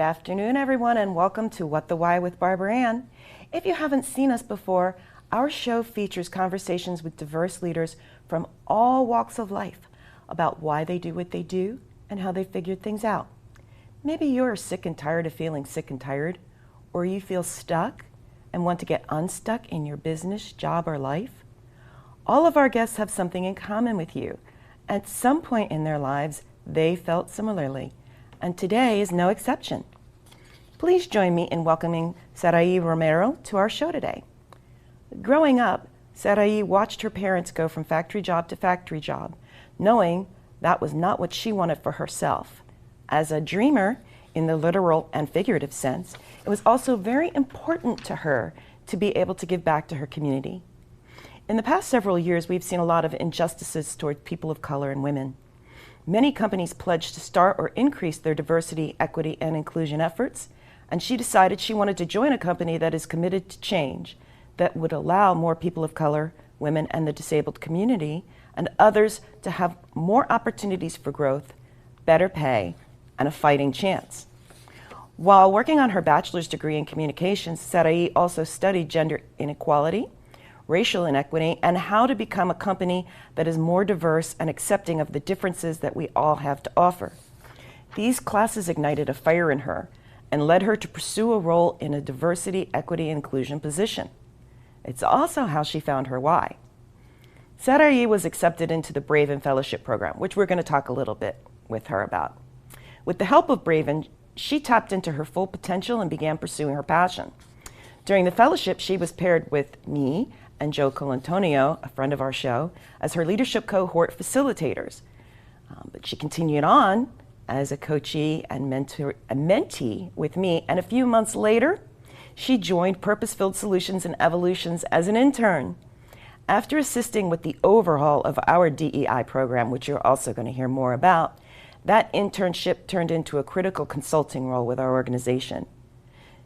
afternoon, everyone, and welcome to What the Why with Barbara Ann. If you haven't seen us before, our show features conversations with diverse leaders from all walks of life about why they do what they do and how they figured things out. Maybe you're sick and tired of feeling sick and tired, or you feel stuck and want to get unstuck in your business, job, or life. All of our guests have something in common with you. At some point in their lives, they felt similarly, and today is no exception. Please join me in welcoming Sarai Romero to our show today. Growing up, Sarai watched her parents go from factory job to factory job, knowing that was not what she wanted for herself. As a dreamer, in the literal and figurative sense, it was also very important to her to be able to give back to her community. In the past several years, we've seen a lot of injustices toward people of color and women. Many companies pledged to start or increase their diversity, equity, and inclusion efforts, and she decided she wanted to join a company that is committed to change, that would allow more people of color, women, and the disabled community, and others to have more opportunities for growth, better pay, and a fighting chance. While working on her bachelor's degree in communications, Sarai also studied gender inequality, racial inequity, and how to become a company that is more diverse and accepting of the differences that we all have to offer. These classes ignited a fire in her and led her to pursue a role in a diversity, equity, and inclusion position. It's also how she found her why. Sarai was accepted into the RVN Fellowship Program, which we're going to talk a little bit with her about. With the help of RVN, she tapped into her full potential and began pursuing her passion. During the fellowship, she was paired with me and Joe Colantonio, a friend of our show, as her leadership cohort facilitators. But she continued on as a coachee and mentee with me, and a few months later, she joined Purpose-Filled Solutions and Evolutions as an intern. After assisting with the overhaul of our DEI program, which you're also going to hear more about, that internship turned into a critical consulting role with our organization.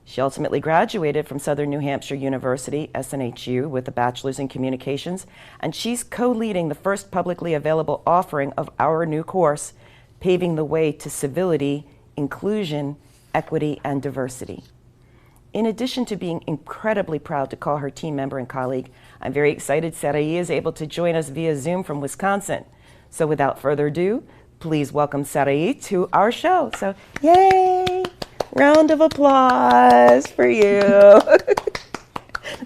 She ultimately graduated from Southern New Hampshire University, SNHU, with a bachelor's in communications, and she's co-leading the first publicly available offering of our new course, Paving the Way to Civility, Inclusion, Equity, and Diversity. In addition to being incredibly proud to call her team member and colleague, I'm very excited Sarai is able to join us via Zoom from Wisconsin. So without further ado, please welcome Sarai to our show. So, yay! Round of applause for you.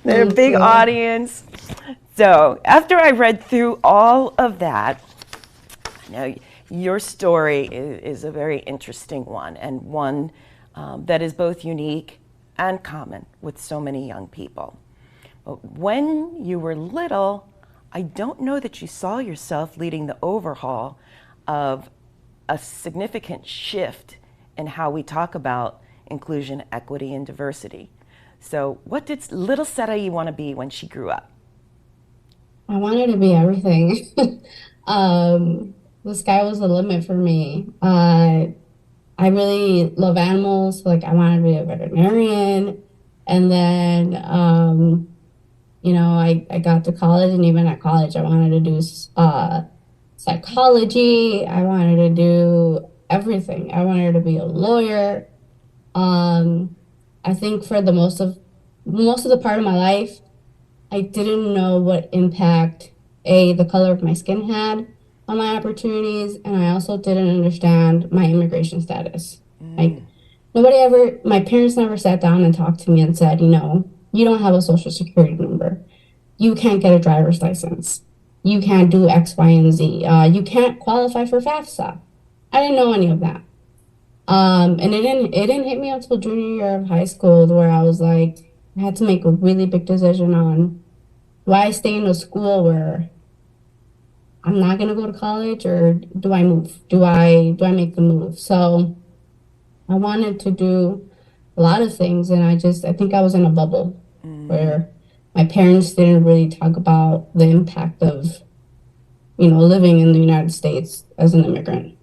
They're a big audience. So after I read through all of that, I know your story is a very interesting one, and one that is both unique and common with so many young people. But when you were little, I don't know that you saw yourself leading the overhaul of a significant shift in how we talk about inclusion, equity, and diversity. So what did little Sarai want to be when she grew up? I wanted to be everything. The sky was the limit for me. I really love animals, so like I wanted to be a veterinarian. And then, I got to college, and even at college, I wanted to do psychology. I wanted to do everything. I wanted to be a lawyer. Um, I think for the most of the part of my life, I didn't know what impact the color of my skin had on my opportunities, and I also didn't understand my immigration status. Like my parents never sat down and talked to me and said, you don't have a social security number. You can't get a driver's license. You can't do X, Y, and Z. You can't qualify for FAFSA. I didn't know any of that. And it didn't hit me until junior year of high school where I was like, I had to make a really big decision on, do I stay in a school where I'm not gonna go to college, or do I move? Do I make the move? So I wanted to do a lot of things, and I think I was in a bubble where my parents didn't really talk about the impact of, living in the United States as an immigrant.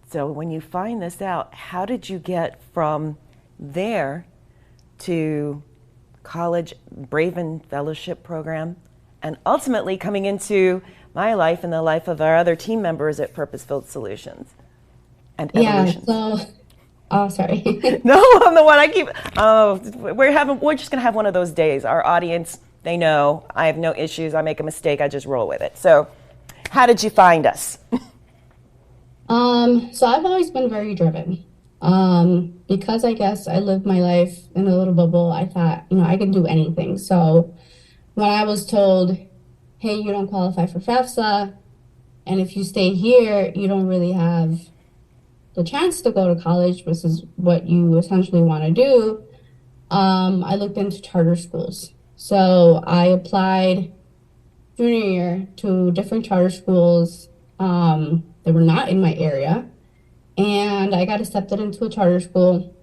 So when you find this out, how did you get from there to college, RVN Fellowship Program, and ultimately coming into my life and the life of our other team members at Purpose-Filled Solutions and Yeah, Evolutions? so Oh, sorry. No, I'm the one I keep. Oh, we're just gonna have one of those days. Our audience, they know I have no issues. I make a mistake, I just roll with it. So, how did you find us? So I've always been very driven. Because I guess I lived my life in a little bubble, I thought, I could do anything. So when I was told, hey, you don't qualify for FAFSA, and if you stay here, you don't really have the chance to go to college, which is what you essentially want to do, I looked into charter schools. So I applied junior year to different charter schools that were not in my area, and I got accepted into a charter school.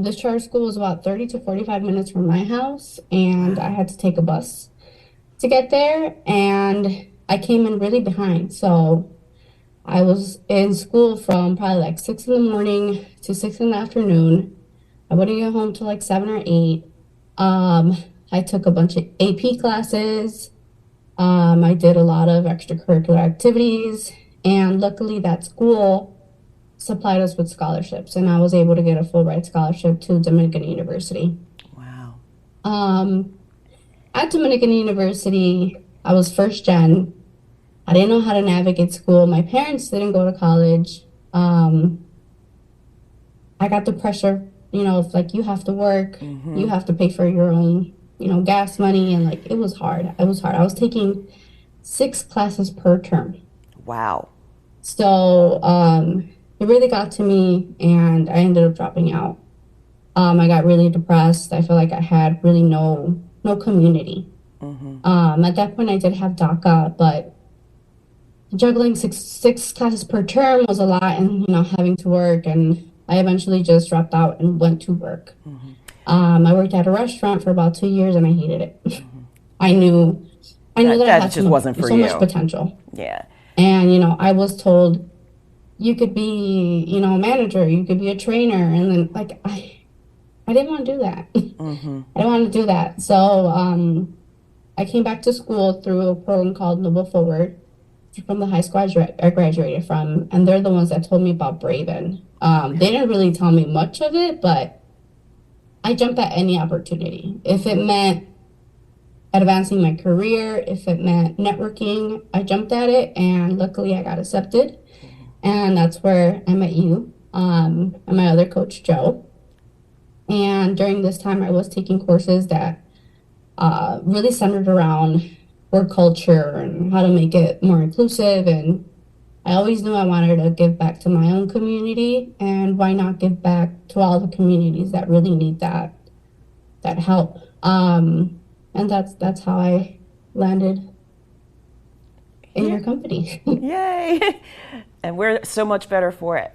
This charter school was about 30 to 45 minutes from my house, and I Wow. had to take a bus to get there, and I came in really behind. So I was in school from probably like 6 in the morning to 6 in the afternoon. I wouldn't get home till like 7 or 8. Um, I took a bunch of AP classes. I did a lot of extracurricular activities, and luckily that school supplied us with scholarships, and I was able to get a full ride scholarship to Dominican University. Wow. Um, at Dominican University, I was first gen. I didn't know how to navigate school. My parents didn't go to college. Um, I got the pressure, of like you have to work, you Mm-hmm. have to pay for your own, gas money, and like it was hard. It was hard. I was taking 6 classes per term. Wow. So it really got to me, and I ended up dropping out. I got really depressed. I feel like I had really no community. Mm-hmm. At that point, I did have DACA, but juggling six classes per term was a lot, and having to work, and I eventually just dropped out and went to work. Mm-hmm. I worked at a restaurant for about 2 years, and I hated it. Mm-hmm. I knew I knew That that I that had just wasn't for so much you. potential. Yeah. And, I was told you could be, a manager, you could be a trainer. And then like I didn't want to do that. Mm-hmm. I didn't want to do that. So I came back to school through a program called Noble Forward from the high school I graduated from, and they're the ones that told me about Braven. They didn't really tell me much of it, but I jumped at any opportunity. If it meant advancing my career, if it meant networking, I jumped at it, and luckily I got accepted. And that's where I met you, and my other coach, Joe. And during this time, I was taking courses that really centered around work culture and how to make it more inclusive. And I always knew I wanted to give back to my own community, and why not give back to all the communities that really need that help. And that's how I landed in Yeah. your company. Yay! And we're so much better for it.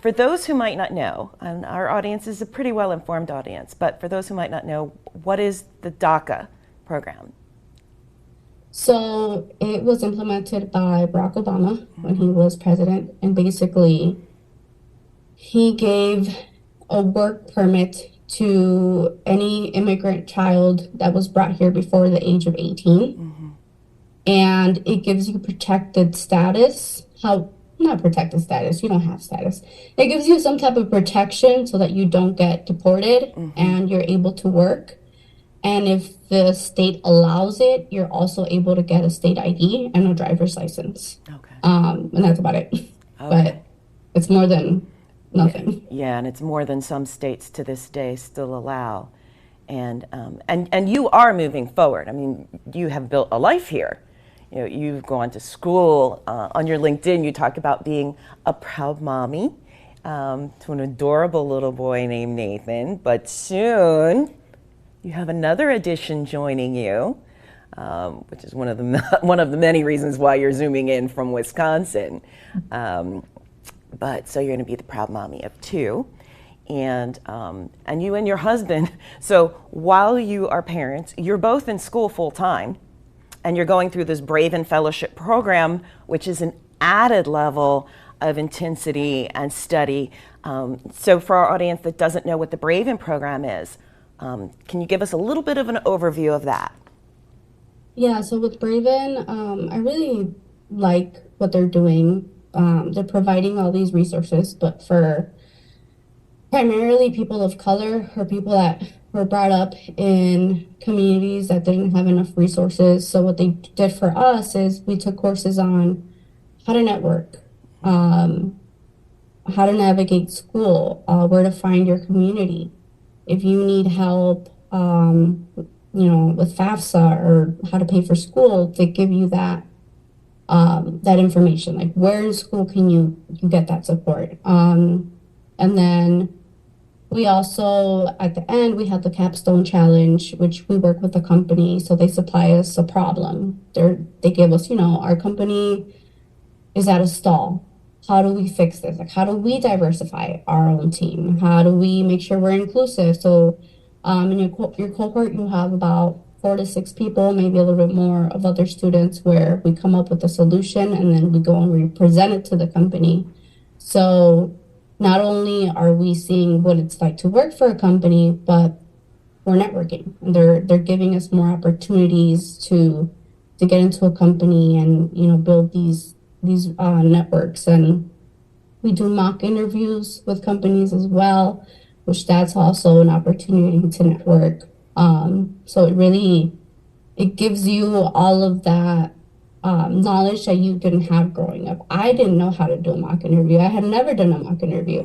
For those who might not know, and our audience is a pretty well informed audience, but for those who might not know, what is the DACA program? So it was implemented by Barack Obama when he was president, and basically he gave a work permit to any immigrant child that was brought here before the age of 18. Mm-hmm. And it gives you protected status. How, not protected status, you don't have status. It gives you some type of protection so that you don't get deported, Mm-hmm. and you're able to work. And if the state allows it, you're also able to get a state ID and a driver's license. Okay. And that's about it. Okay. But it's more than nothing. Yeah, and it's more than some states to this day still allow. And you are moving forward. I mean, you have built a life here. You've gone to school. On your LinkedIn, you talk about being a proud mommy to an adorable little boy named Nathan. But soon, you have another addition joining you, which is one of the many reasons why you're zooming in from Wisconsin. But so you're going to be the proud mommy of 2. And you and your husband, so while you are parents, you're both in school full time, and you're going through this Braven Fellowship program, which is an added level of intensity and study. So for our audience that doesn't know what the Braven program is, can you give us a little bit of an overview of that? Yeah, so with Braven, I really like what they're doing. They're providing all these resources, but for primarily people of color or people that were brought up in communities that didn't have enough resources. So what they did for us is we took courses on how to network, um, how to navigate school, where to find your community. If you need help, with FAFSA or how to pay for school, they give you that information. Like where in school can you get that support? And then we also, at the end, we had the capstone challenge, which we work with a company, so they supply us a problem. They give us, our company is at a stall. How do we fix this? Like, how do we diversify our own team? How do we make sure we're inclusive? So, in your cohort, you have about 4 to 6 people, maybe a little bit more of other students, where we come up with a solution and then we go and we present it to the company. So, not only are we seeing what it's like to work for a company, but we're networking. And they're giving us more opportunities to get into a company and build these networks. And we do mock interviews with companies as well, which that's also an opportunity to network. So it gives you all of that knowledge that you didn't have growing up. I didn't know how to do a mock interview. I had never done a mock interview.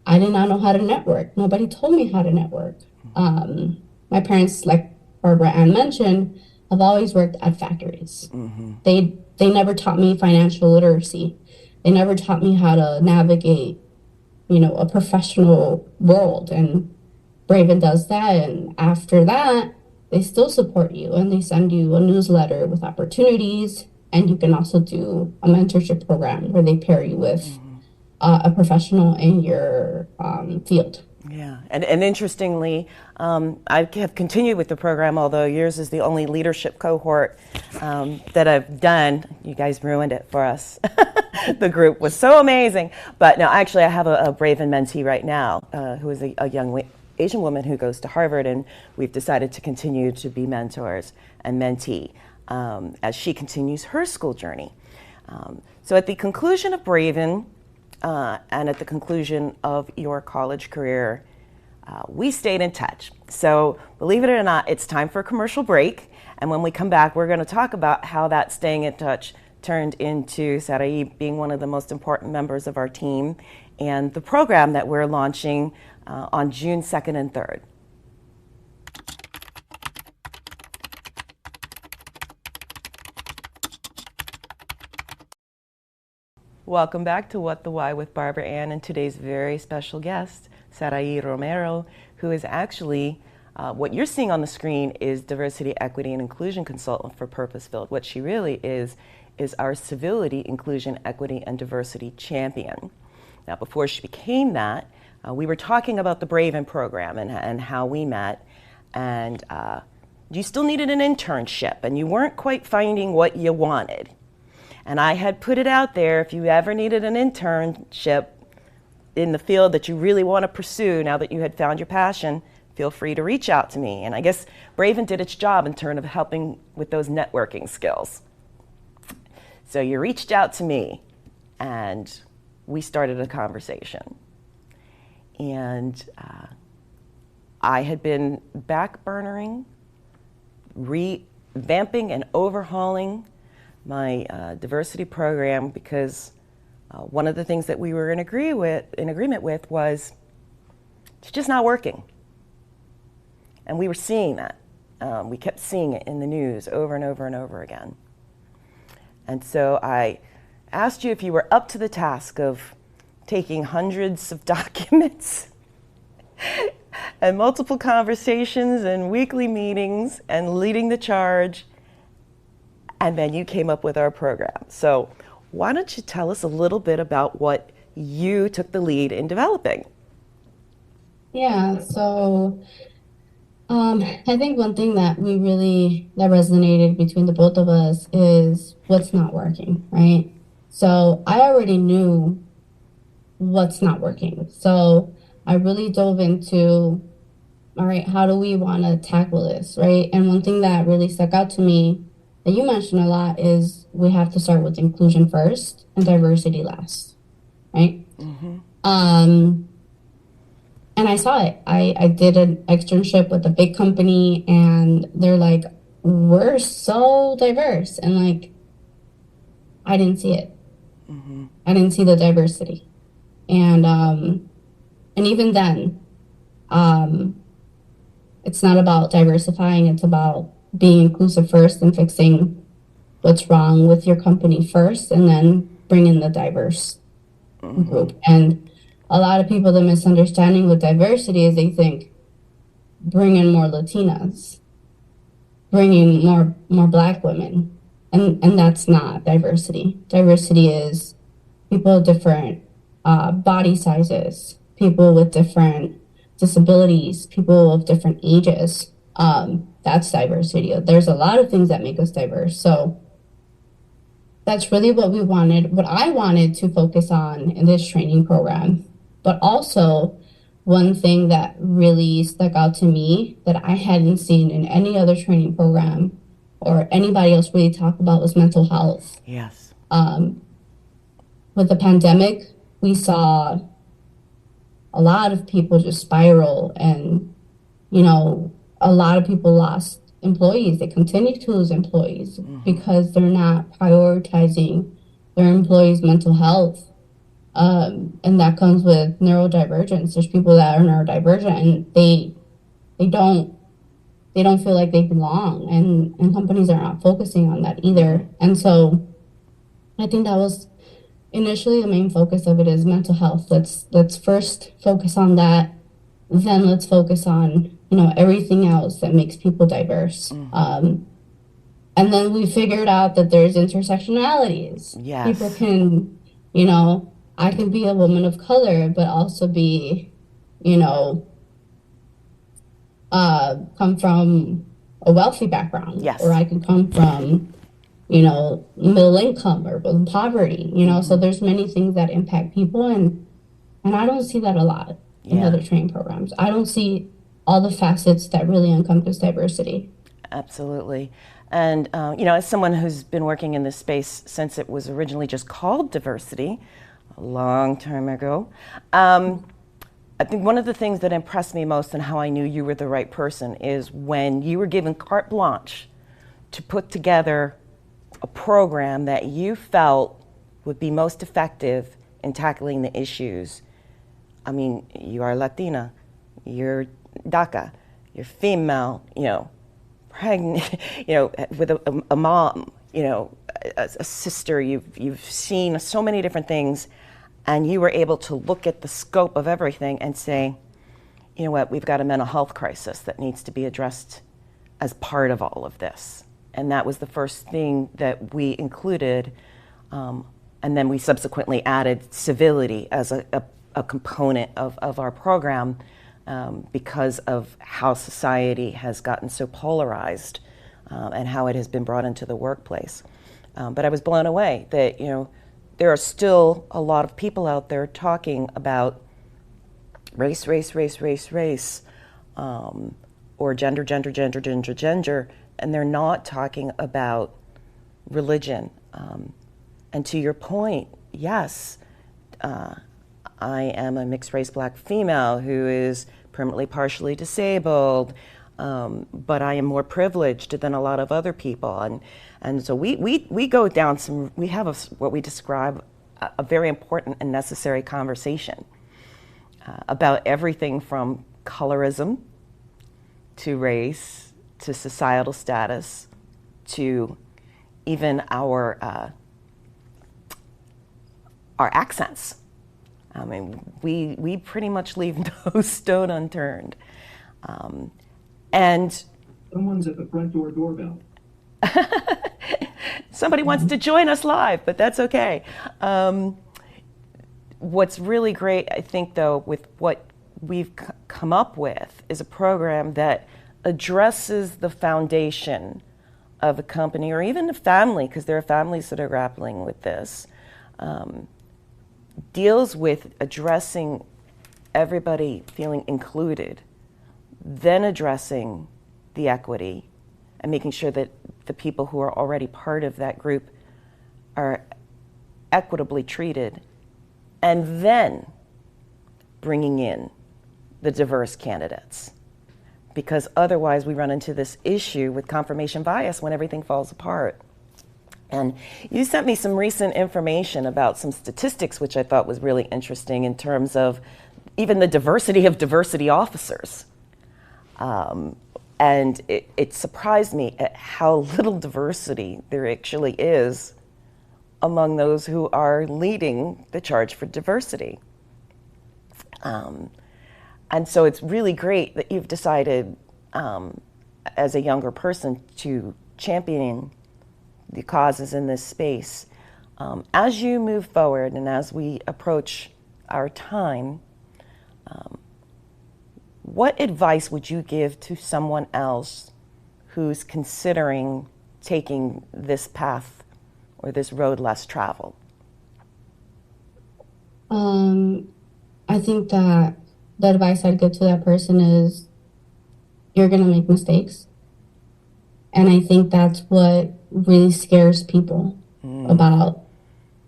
I did not know how to network. Nobody told me how to network. My parents, like Barbara Ann mentioned, have always worked at factories. They never taught me financial literacy. They never taught me how to navigate, a professional world. And Braven does that. And after that, they still support you and they send you a newsletter with opportunities. And you can also do a mentorship program where they pair you with a professional in your field. Yeah, and interestingly, I have continued with the program, although yours is the only leadership cohort that I've done. You guys ruined it for us. The group was so amazing. But no, actually, I have a Braven mentee right now who is a young Asian woman who goes to Harvard, and we've decided to continue to be mentors and mentee as she continues her school journey. So at the conclusion of Braven, and at the conclusion of your college career, we stayed in touch. So believe it or not, it's time for a commercial break. And when we come back, we're going to talk about how that staying in touch turned into Sarai being one of the most important members of our team and the program that we're launching on June 2nd and 3rd. Welcome back to What the Why with Barbara Ann and today's very special guest, Sarai Romero, who is actually, what you're seeing on the screen is diversity, equity, and inclusion consultant for Purpose-Filled. What she really is our civility, inclusion, equity, and diversity champion. Now, before she became that, we were talking about the Braven program and how we met, and you still needed an internship, and you weren't quite finding what you wanted. And I had put it out there, if you ever needed an internship in the field that you really want to pursue, now that you had found your passion, feel free to reach out to me. And I guess Braven did its job in terms of helping with those networking skills. So you reached out to me, and we started a conversation. And I had been backburnering, revamping and overhauling my diversity program because one of the things that we were in agreement with was it's just not working. And we were seeing that. We kept seeing it in the news over and over and over again. And so I asked you if you were up to the task of taking hundreds of documents and multiple conversations and weekly meetings and leading the charge. And then you came up with our program. So why don't you tell us a little bit about what you took the lead in developing? Yeah, so I think one thing that resonated between the both of us is what's not working, right? So I already knew what's not working. So I really dove into, all right, how do we want to tackle this, right? And one thing that really stuck out to me that you mentioned a lot is we have to start with inclusion first and diversity last, right? Mm-hmm. And I saw it. I did an externship with a big company, and they're like, we're so diverse. And like, I didn't see it. Mm-hmm. I didn't see the diversity. And even then, um, it's not about diversifying, it's about being inclusive first and fixing what's wrong with your company first, and then bring in the diverse Mm-hmm. group. And a lot of people, the misunderstanding with diversity is they think bring in more Latinas, bring in more Black women, and that's not diversity. Diversity is people with different body sizes, people with different disabilities, people of different ages. That's diversity. There's a lot of things that make us diverse. So that's really what we wanted, what I wanted to focus on in this training program. But also, one thing that really stuck out to me that I hadn't seen in any other training program or anybody else really talk about was mental health. Yes. Um, with the pandemic, we saw a lot of people just spiral, and a lot of people lost employees. They continue to lose employees Mm-hmm. because they're not prioritizing their employees' mental health. And that comes with neurodivergence. There's people that are neurodivergent, and they don't they don't feel like they belong, and companies are not focusing on that Mm-hmm. either. And so I think that was initially the main focus of it is mental health. Let's first focus on that, then let's focus on everything else that makes people diverse. Mm-hmm. And then we figured out that there's intersectionalities. People Yes. can, I can be a woman of color, but also be, you know, come from a wealthy background, or Yes. I can come from middle income or poverty, so Mm-hmm. there's many things that impact people, and I don't see that a lot in Yeah. other training programs. I don't see all the facets that really encompass diversity. Absolutely. And, as someone who's been working in this space since it was originally just called diversity, a long time ago, I think one of the things that impressed me most and how I knew you were the right person is when you were given carte blanche to put together a program that you felt would be most effective in tackling the issues. I mean, you are Latina, you're DACA, you're female, pregnant, with a mom, a sister. You've seen so many different things, and you were able to look at the scope of everything and say, you know what, we've got a mental health crisis that needs to be addressed as part of all of this. And that was the first thing that we included. And then we subsequently added civility as a component of our program, because of how society has gotten so polarized, and how it has been brought into the workplace. But I was blown away that, there are still a lot of people out there talking about race, or gender, and they're not talking about religion. And to your point, yes, I am a mixed race Black female who is permanently partially disabled, but I am more privileged than a lot of other people. And so we go down we have what we describe a very important and necessary conversation about everything from colorism to race to societal status to even our accents. I mean, we pretty much leave no stone unturned. And someone's at the front door doorbell. Somebody wants to join us live, but that's okay. What's really great, I think, though, with what we've come up with is a program that addresses the foundation of a company or even a family, because there are families that are grappling with this, deals with addressing everybody feeling included, then addressing the equity and making sure that the people who are already part of that group are equitably treated, and then bringing in the diverse candidates, because otherwise we run into this issue with confirmation bias when everything falls apart. And you sent me some recent information about some statistics, which I thought was really interesting in terms of even the diversity of diversity officers. And it surprised me at how little diversity there actually is among those who are leading the charge for diversity. And so it's really great that you've decided, as a younger person, to champion the causes in this space. As you move forward and as we approach our time, what advice would you give to someone else who's considering taking this path or this road less traveled? I think that the advice I'd give to that person is you're going to make mistakes. And I think that's what really scares people about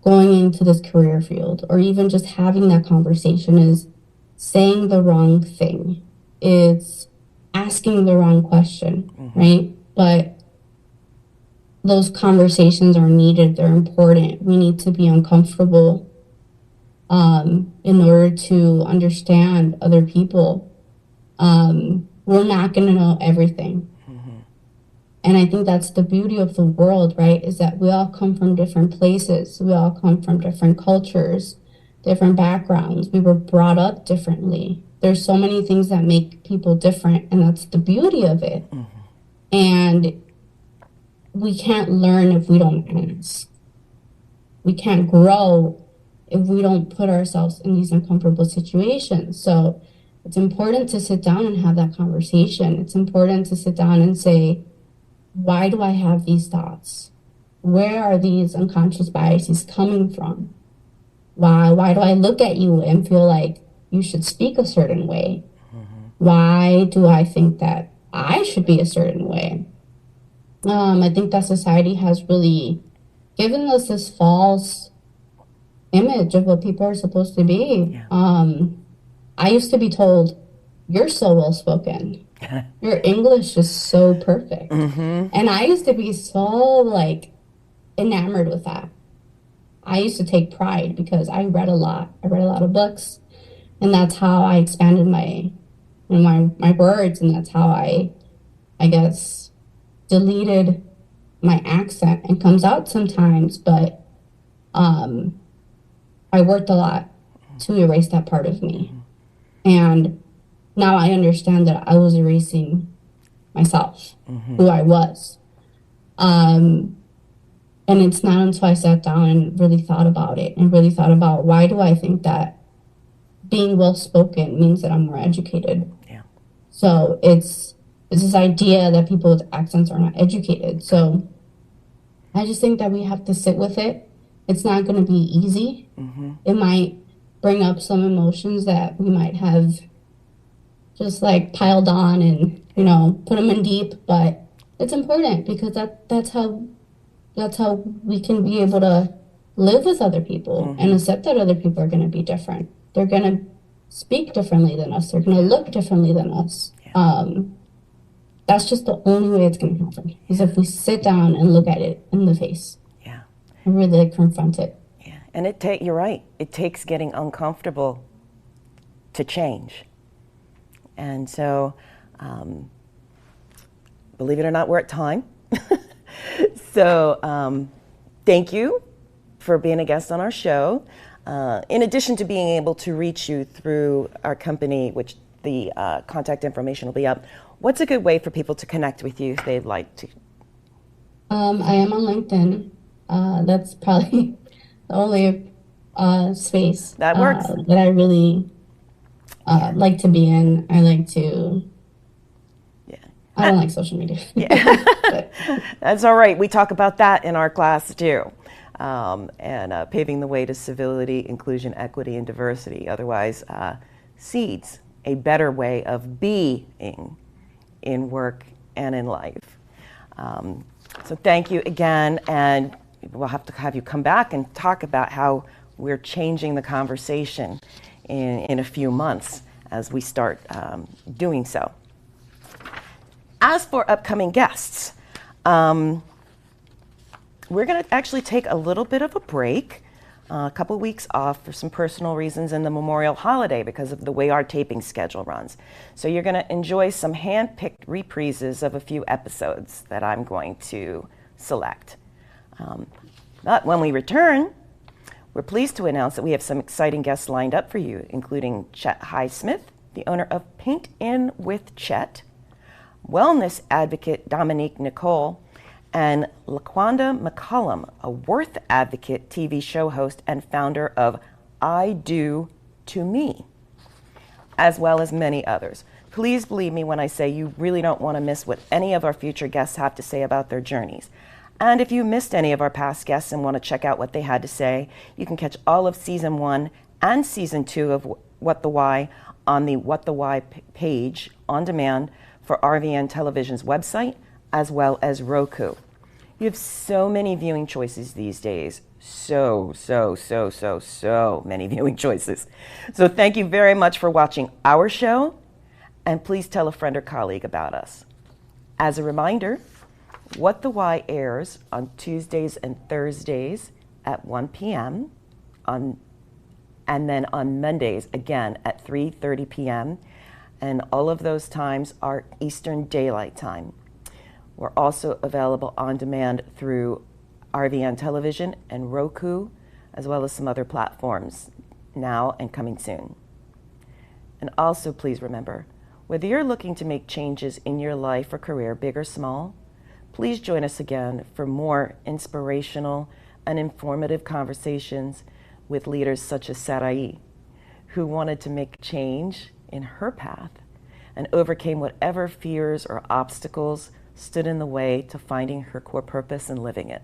going into this career field, or even just having that conversation, is saying the wrong thing. It's asking the wrong question, right? But those conversations are needed. They're important. We need to be uncomfortable in order to understand other people. We're not going to know everything. And I think that's the beauty of the world, right? Is that we all come from different places. We all come from different cultures, different backgrounds. We were brought up differently. There's so many things that make people different, and that's the beauty of it. And we can't learn if we don't ask. We can't grow if we don't put ourselves in these uncomfortable situations. So it's important to sit down and have that conversation. It's important to sit down and say, why do I have these thoughts? Where are these unconscious biases coming from? Why do I look at you and feel like you should speak a certain way? Why do I think that I should be a certain way? I think that society has really given us this false image of what people are supposed to be. I used to be told, you're so well-spoken. Your English is so perfect. And I used to be so like enamored with that. I used to take pride because I read a lot. I read a lot of books, and that's how I expanded my words, and that's how I guess deleted my accent. It comes out sometimes, but I worked a lot to erase that part of me. And now I understand that I was erasing myself, who I was. And it's not until I sat down and really thought about it, and really thought about, why do I think that being well-spoken means that I'm more educated? So it's this idea that people with accents are not educated. So I just think that we have to sit with it. It's not going to be easy. It might bring up some emotions that we might have just like piled on and, you know, put them in deep, but it's important because that's how we can be able to live with other people and accept that other people are going to be different. They're going to speak differently than us. They're going to look differently than us. That's just the only way it's going to happen, is if we sit down and look at it in the face and really like, confront it. And you're right. It takes getting uncomfortable to change. And so, believe it or not, we're at time. So, thank you for being a guest on our show. In addition to being able to reach you through our company, which the contact information will be up, what's a good way for people to connect with you if they'd like to? I am on LinkedIn. That's probably the only space that works that I really like to be in. I like to. I don't like social media. That's all right. We talk about that in our class too, and paving the way to civility, inclusion, equity, and diversity. Otherwise, seeds a better way of being in work and in life. So thank you again, and we'll have to have you come back and talk about how we're changing the conversation in a few months as we start doing so. As for upcoming guests, we're going to actually take a little bit of a break, a couple weeks off for some personal reasons in the Memorial holiday because of the way our taping schedule runs. So you're going to enjoy some hand-picked reprises of a few episodes that I'm going to select. But when we return, we're pleased to announce that we have some exciting guests lined up for you, including Chet Highsmith, the owner of Paint In with Chet, wellness advocate Dominique Nicole, and LaQuanda McCullum, a Worth Advocate TV show host and founder of I Do To Me, as well as many others. Please believe me when I say you really don't want to miss what any of our future guests have to say about their journeys. And if you missed any of our past guests and want to check out what they had to say, you can catch all of Season 1 and Season 2 of What the Why on the What the Why page on demand for RVN Television's website, as well as Roku. You have so many viewing choices these days. So many viewing choices. So thank you very much for watching our show, and please tell a friend or colleague about us. As a reminder, What the Why airs on Tuesdays and Thursdays at 1 p.m. and then on Mondays again at 3:30 p.m. And all of those times are Eastern Daylight Time. We're also available on demand through RVN Television and Roku, as well as some other platforms now and coming soon. And also please remember, whether you're looking to make changes in your life or career, big or small, please join us again for more inspirational and informative conversations with leaders such as Sarai, who wanted to make change in her path and overcame whatever fears or obstacles stood in the way to finding her core purpose and living it.